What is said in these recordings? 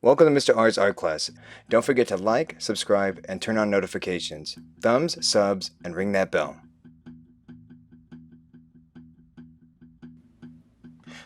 Welcome to Mr. R's art class. Don't forget to like, subscribe, and turn on notifications. Thumbs, subs, and ring that bell.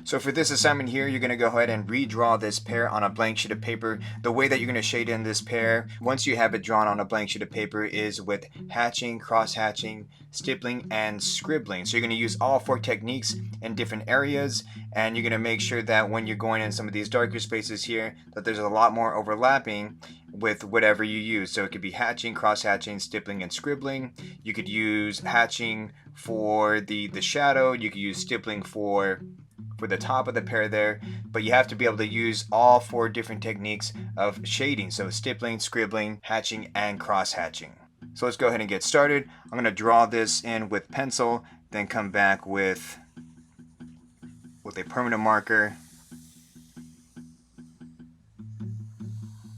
So for this assignment here, you're going to go ahead and redraw this pear on a blank sheet of paper. The way that you're going to shade in this pear, once you have it drawn on a blank sheet of paper, is with hatching, cross-hatching, stippling, and scribbling. So you're going to use all four techniques in different areas, and you're going to make sure that when you're going in some of these darker spaces here, that there's a lot more overlapping with whatever you use. So it could be hatching, cross-hatching, stippling, and scribbling. You could use hatching for the shadow. You could use stippling for the top of the pear there, but you have to be able to use all four different techniques of shading. So stippling, scribbling, hatching, and cross-hatching. So let's go ahead and get started. I'm going to draw this in with pencil, then come back with a permanent marker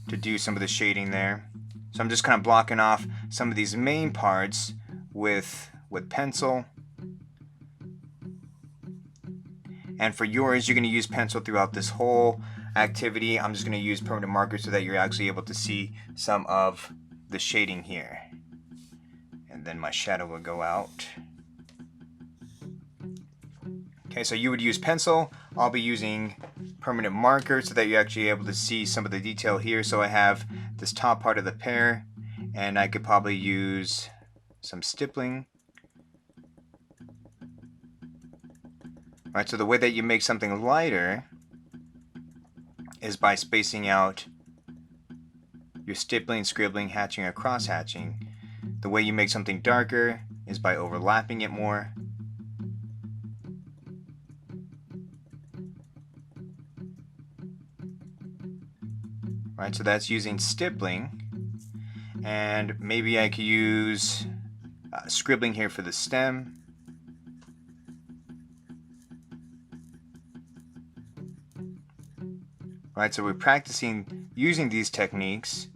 to do some of the shading there. So I'm just kind of blocking off some of these main parts with pencil. And for yours, you're going to use pencil throughout this whole activity. I'm just going to use permanent marker so that you're actually able to see some of the shading here. And then my shadow will go out. Okay, so you would use pencil. I'll be using permanent marker so that you're actually able to see some of the detail here. So I have this top part of the pear, and I could probably use some stippling. Right, so the way that you make something lighter is by spacing out your stippling, scribbling, hatching, or cross-hatching. The way you make something darker is by overlapping it more. Right, so that's using stippling. And maybe I could use scribbling here for the stem. Right, so we're practicing using these techniques,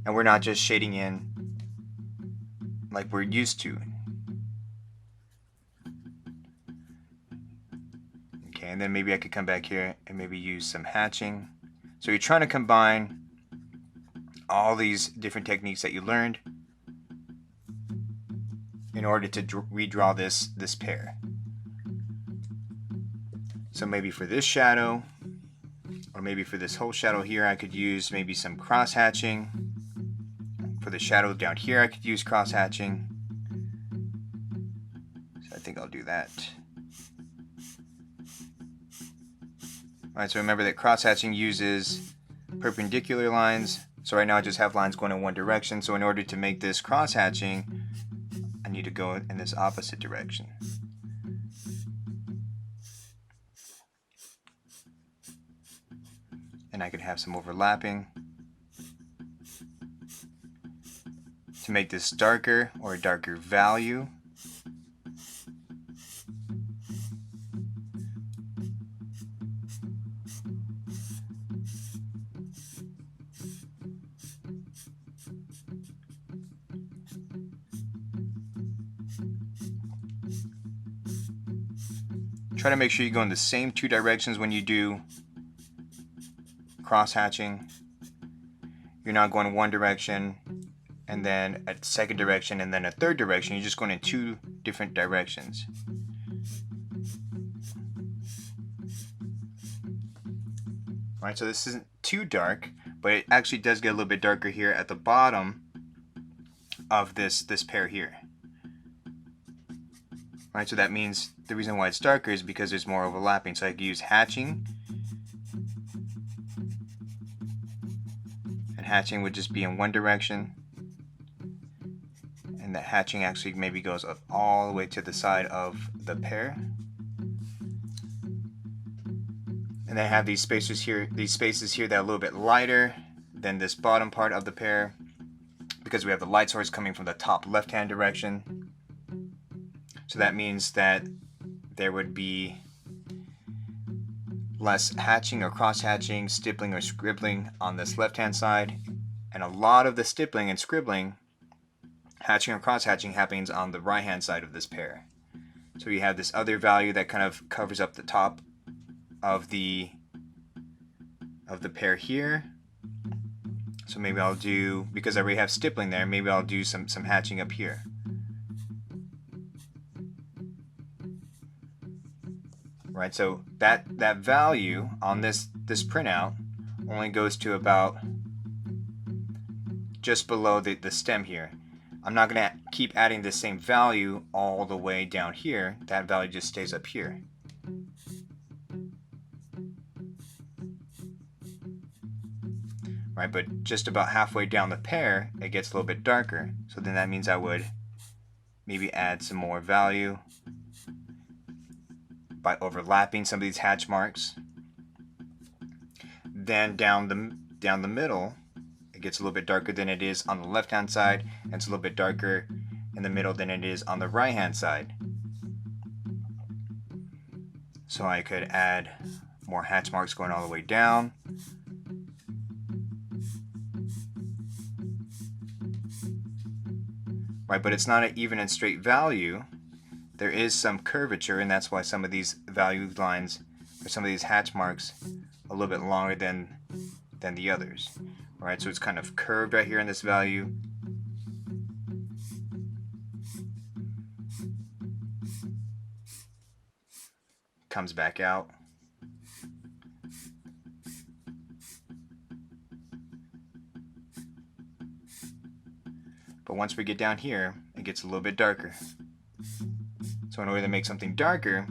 and we're not just shading in like we're used to. Okay, and then maybe I could come back here and maybe use some hatching. So you're trying to combine all these different techniques that you learned in order to redraw this pear. So maybe for this shadow, or maybe for this whole shadow here, I could use maybe some cross-hatching. For the shadow down here, I could use cross-hatching. So I think I'll do that. Alright, so remember that cross-hatching uses perpendicular lines. So right now I just have lines going in one direction. So in order to make this cross-hatching, I need to go in this opposite direction. And I could have some overlapping to make this darker, or a darker value. Try to make sure you go in the same two directions when you do cross-hatching. You're not going one direction and then a second direction and then a third direction. You're just going in two different directions. Alright, so this isn't too dark, but it actually does get a little bit darker here at the bottom of this pear here. Alright, so that means the reason why it's darker is because there's more overlapping. So I could use hatching. And hatching would just be in one direction. And that hatching actually maybe goes up all the way to the side of the pear. And then I have these spaces here that are a little bit lighter than this bottom part of the pear, because we have the light source coming from the top left-hand direction. So that means that there would be less hatching or cross-hatching, stippling or scribbling on this left-hand side, and a lot of the stippling and scribbling, hatching or cross-hatching, happens on the right-hand side of this pear. So you have this other value that kind of covers up the top of the of the pear here. So maybe I'll do, because I already have stippling there, maybe I'll do some hatching up here. Right, so that value on this printout only goes to about just below the stem here. I'm not going to keep adding the same value all the way down here. That value just stays up here. Right, but just about halfway down the pear, it gets a little bit darker. So then that means I would maybe add some more value by overlapping some of these hatch marks. Then down the middle, it gets a little bit darker than it is on the left-hand side, and it's a little bit darker in the middle than it is on the right-hand side. So I could add more hatch marks going all the way down. Right, but it's not an even and straight value. There is some curvature, and that's why some of these value lines, or some of these hatch marks, a little bit longer than the others. All right, so it's kind of curved right here in this value. Comes back out. But once we get down here, it gets a little bit darker. So in order to make something darker,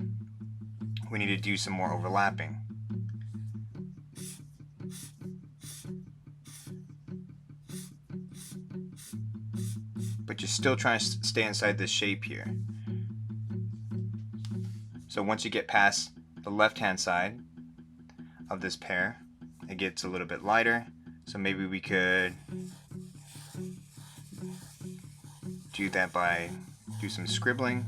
we need to do some more overlapping. But you're still trying to stay inside this shape here. So once you get past the left-hand side of this pear, it gets a little bit lighter. So maybe we could do that by do some scribbling.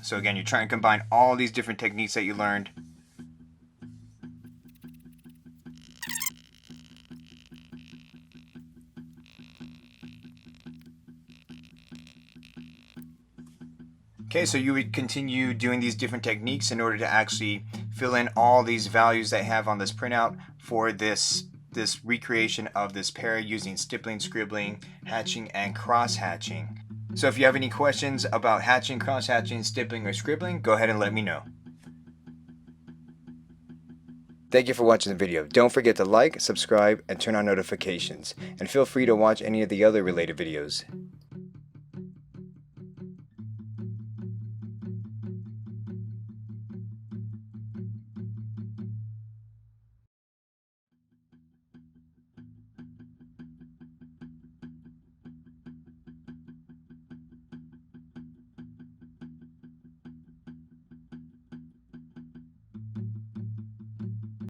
So again, you're trying to combine all these different techniques that you learned. Okay, so you would continue doing these different techniques in order to actually fill in all these values that I have on this printout for this recreation of this pear using stippling, scribbling, hatching, and cross-hatching. So if you have any questions about hatching, cross-hatching, stippling, or scribbling, go ahead and let me know. Thank you for watching the video. Don't forget to like, subscribe, and turn on notifications. And feel free to watch any of the other related videos.